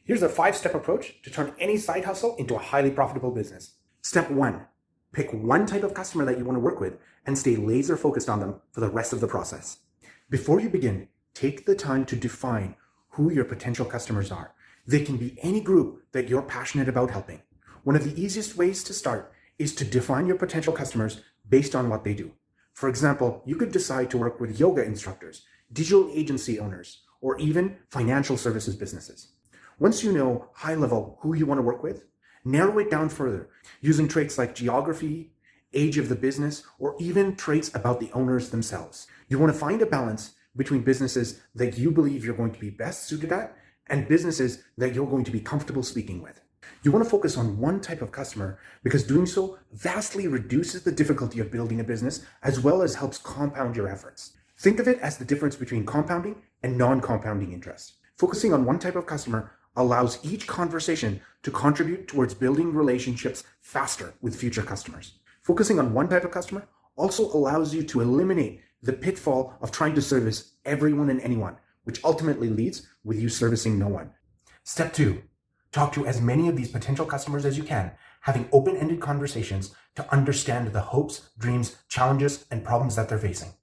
Here's a 5-step approach to turn any side hustle into a highly profitable business. Step 1, pick one type of customer that you want to work with and stay laser focused on them for the rest of the process. Before you begin, take the time to define who your potential customers are. They can be any group that you're passionate about helping. One of the easiest ways to start is to define your potential customers based on what they do. For example, you could decide to work with yoga instructors, digital agency owners, or even financial services businesses. Once you know high level who you want to work with, narrow it down further using traits like geography, age of the business, or even traits about the owners themselves. You want to find a balance between businesses that you believe you're going to be best suited at and businesses that you're going to be comfortable speaking with. You want to focus on one type of customer because doing so vastly reduces the difficulty of building a business as well as helps compound your efforts. Think of it as the difference between compounding and non-compounding interest. Focusing on one type of customer allows each conversation to contribute towards building relationships faster with future customers. Focusing on one type of customer also allows you to eliminate the pitfall of trying to service everyone and anyone, which ultimately leads with you servicing no one. Step 2, talk to as many of these potential customers as you can, having open-ended conversations to understand the hopes, dreams, challenges, and problems that they're facing.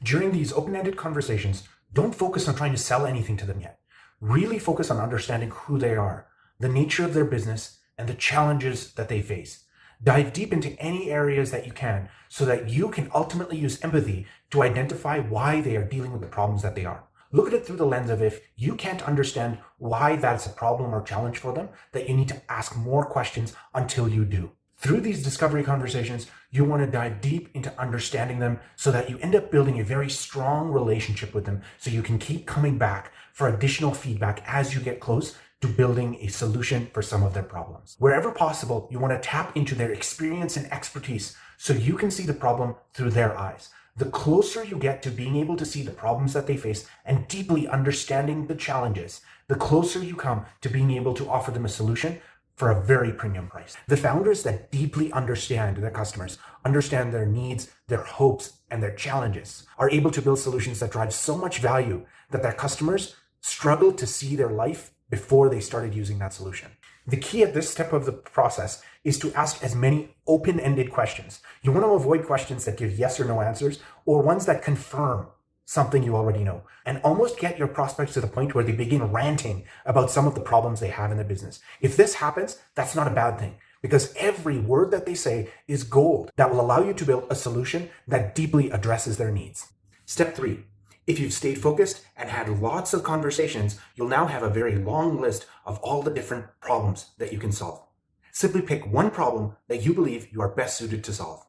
During these open-ended conversations, don't focus on trying to sell anything to them yet. Really focus on understanding who they are, the nature of their business, and the challenges that they face. Dive deep into any areas that you can so that you can ultimately use empathy to identify why they are dealing with the problems that they are. Look at it through the lens of if you can't understand why that's a problem or challenge for them, that you need to ask more questions until you do. Through these discovery conversations, you want to dive deep into understanding them so that you end up building a very strong relationship with them so you can keep coming back for additional feedback as you get close to building a solution for some of their problems. Wherever possible, you want to tap into their experience and expertise so you can see the problem through their eyes. The closer you get to being able to see the problems that they face and deeply understanding the challenges, the closer you come to being able to offer them a solution for a very premium price. The founders that deeply understand their customers, understand their needs, their hopes, and their challenges, are able to build solutions that drive so much value that their customers struggle to see their life before they started using that solution. The key at this step of the process is to ask as many open-ended questions. You want to avoid questions that give yes or no answers or ones that confirm something you already know, and almost get your prospects to the point where they begin ranting about some of the problems they have in the business. If this happens, that's not a bad thing because every word that they say is gold that will allow you to build a solution that deeply addresses their needs. Step 3. If you've stayed focused and had lots of conversations, you'll now have a very long list of all the different problems that you can solve. Simply pick one problem that you believe you are best suited to solve.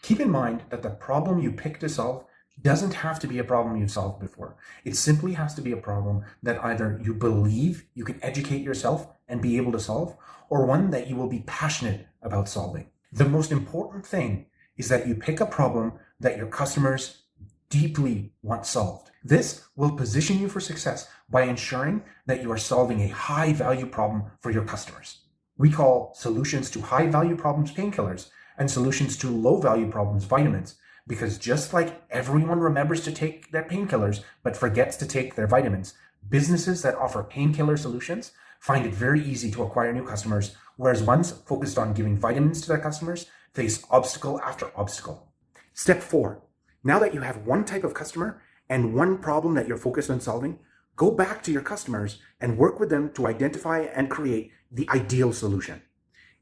Keep in mind that the problem you pick to solve doesn't have to be a problem you've solved before. It simply has to be a problem that either you believe you can educate yourself and be able to solve, or one that you will be passionate about solving. The most important thing is that you pick a problem that your customers deeply want solved. This will position you for success by ensuring that you are solving a high value problem for your customers. We call solutions to high value problems painkillers and solutions to low value problems vitamins, because just like everyone remembers to take their painkillers but forgets to take their vitamins, businesses that offer painkiller solutions find it very easy to acquire new customers, whereas ones focused on giving vitamins to their customers face obstacle after obstacle. Step 4. Now that you have one type of customer and one problem that you're focused on solving, go back to your customers and work with them to identify and create the ideal solution.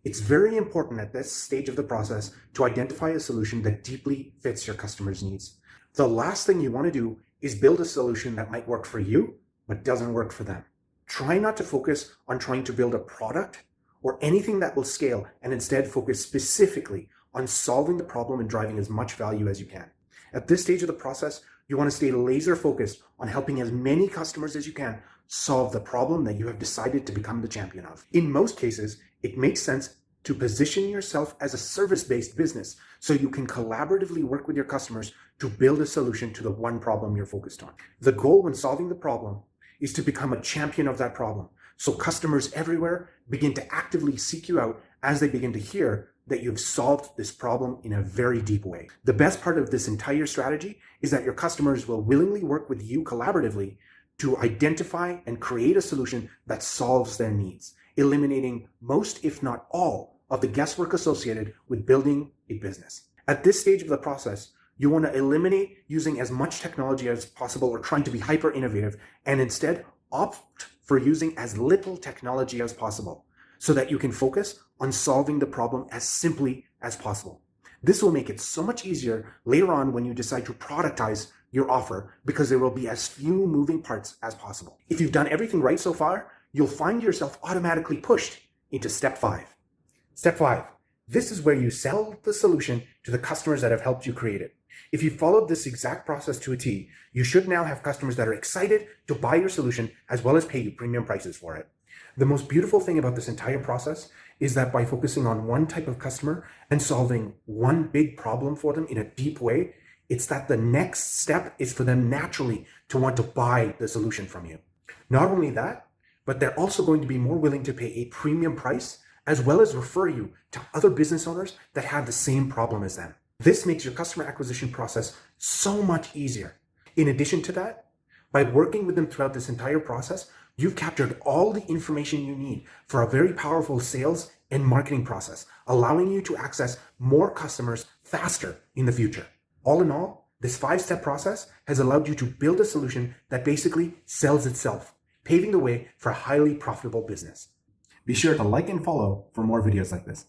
It's very important at this stage of the process to identify a solution that deeply fits your customer's needs. The last thing you want to do is build a solution that might work for you, but doesn't work for them. Try not to focus on trying to build a product or anything that will scale, and instead focus specifically on solving the problem and driving as much value as you can. At this stage of the process, you want to stay laser focused on helping as many customers as you can solve the problem that you have decided to become the champion of. In most cases, it makes sense to position yourself as a service-based business so you can collaboratively work with your customers to build a solution to the one problem you're focused on. The goal when solving the problem is to become a champion of that problem, so customers everywhere begin to actively seek you out as they begin to hear that you've solved this problem in a very deep way. The best part of this entire strategy is that your customers will willingly work with you collaboratively to identify and create a solution that solves their needs, eliminating most, if not all, of the guesswork associated with building a business. At this stage of the process, you want to eliminate using as much technology as possible or trying to be hyper innovative, and instead opt for using as little technology as possible so that you can focus on solving the problem as simply as possible. This will make it so much easier later on when you decide to productize your offer, because there will be as few moving parts as possible. If you've done everything right so far, you'll find yourself automatically pushed into step 5. Step 5. This is where you sell the solution to the customers that have helped you create it. If you followed this exact process to a T, you should now have customers that are excited to buy your solution as well as pay you premium prices for it. The most beautiful thing about this entire process is that by focusing on one type of customer and solving one big problem for them in a deep way, it's that the next step is for them naturally to want to buy the solution from you. Not only that, but they're also going to be more willing to pay a premium price as well as refer you to other business owners that have the same problem as them. This makes your customer acquisition process so much easier. In addition to that, by working with them throughout this entire process, you've captured all the information you need for a very powerful sales and marketing process, allowing you to access more customers faster in the future. All in all, this 5-step process has allowed you to build a solution that basically sells itself, paving the way for a highly profitable business. Be sure to like and follow for more videos like this.